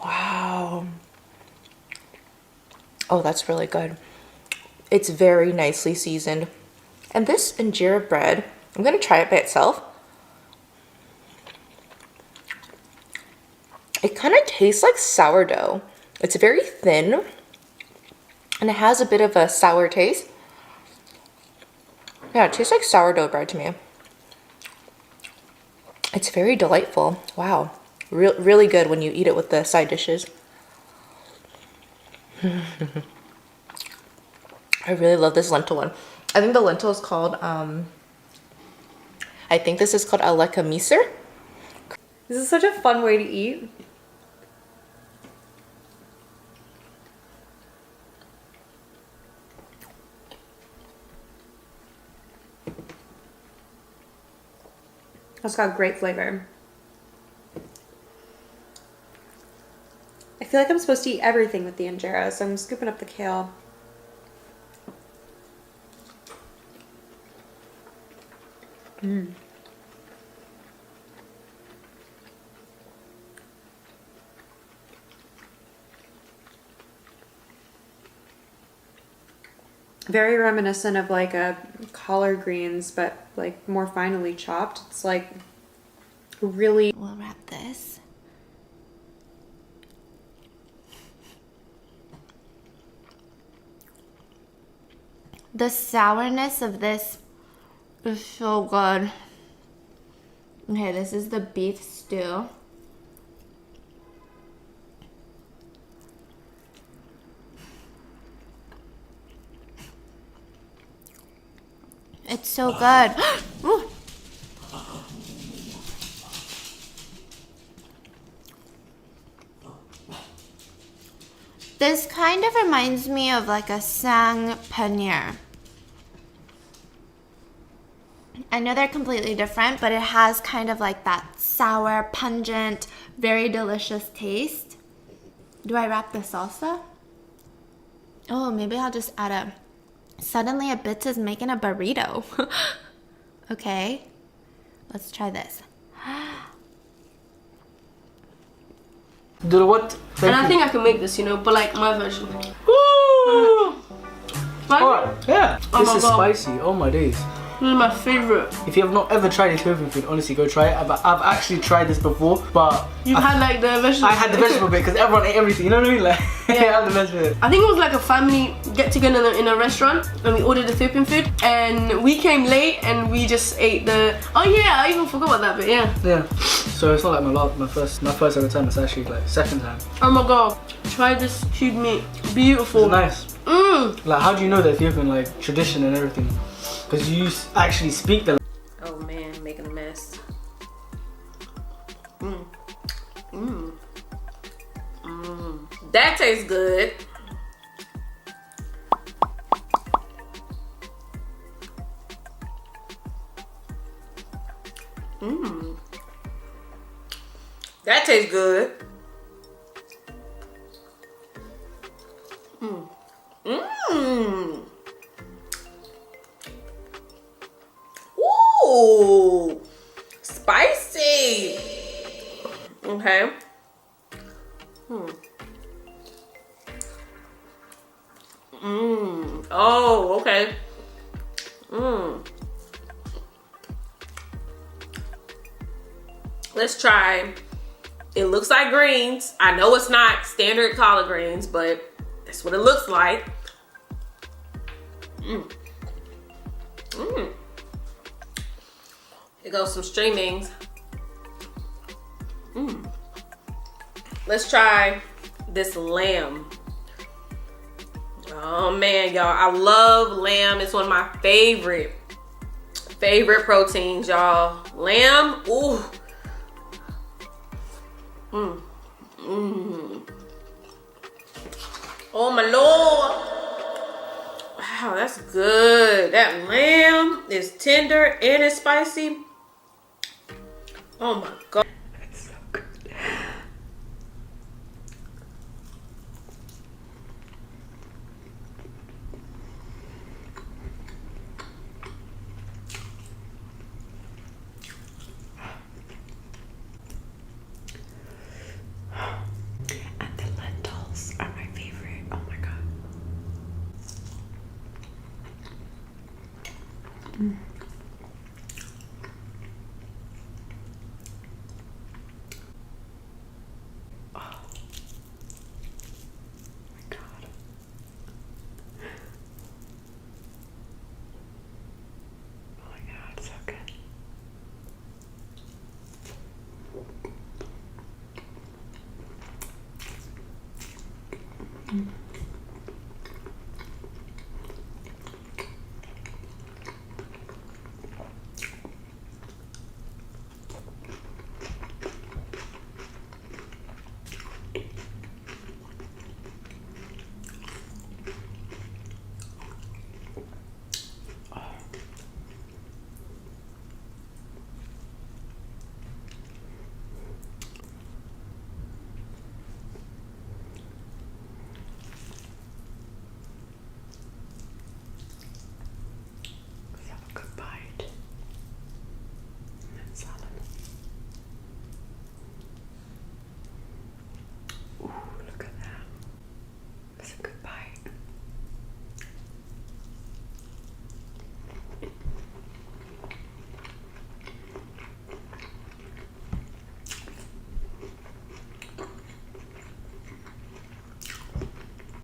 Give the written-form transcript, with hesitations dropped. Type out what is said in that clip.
Wow. Oh, that's really good. It's very nicely seasoned. And this injera bread, I'm gonna try it by itself. It kind of tastes like sourdough. It's very thin and it has a bit of a sour taste. Yeah, it tastes like sourdough bread to me. It's very delightful. Wow. Really good when you eat it with the side dishes. I really love this lentil one. I think the lentil is called, I think this is called aleka misir. This is such a fun way to eat. It's got great flavor. I feel like I'm supposed to eat everything with the injera, so I'm scooping up the kale. Very reminiscent of like a collard greens, but like more finely chopped. It's like really... We'll wrap this. The sourness of this is so good. Okay, this is the beef stew. It's so good. Ooh. This kind of reminds me of like a sang paneer. I know they're completely different, but it has kind of like that sour, pungent, very delicious taste. Do I wrap the salsa? Oh, maybe I'll just add a... Suddenly a bit is making a burrito. Okay, let's try this. Do the what? And I think I can make this, you know, but like my version. Woo! Alright, yeah. Oh This my is God. spicy. Oh my days. This is my favorite. If you have not ever tried Ethiopian food, honestly, go try it. I've actually tried this before, but You've had like the vegetable. I had the vegetable bit because everyone ate everything. You know what I mean? Like, Yeah. I had the vegetable bit. I think it was like a family get together in a restaurant and we ordered Ethiopian food and we came late and we just ate the... Oh yeah, I even forgot about that bit, yeah. Yeah. So it's not like my first ever time. It's actually like second time. Oh my God, try this stewed meat. Beautiful. It's nice. Mmm. Like, how do you know the Ethiopian like tradition and everything? Because you actually speak the... Oh man, making a mess. Mmm. Mmm. Mmm. That tastes good. Mmm. That tastes good. Mmm. Mmm. Ooh, spicy. Okay. Oh, okay. Let's try. It looks like greens. I know it's not standard collard greens, but that's what it looks like. Here goes some streamings. Let's try this lamb. Oh man, y'all, I love lamb. It's one of my favorite proteins, y'all. Lamb, ooh. Oh my Lord. Wow, that's good. That lamb is tender and it's spicy. Oh my God.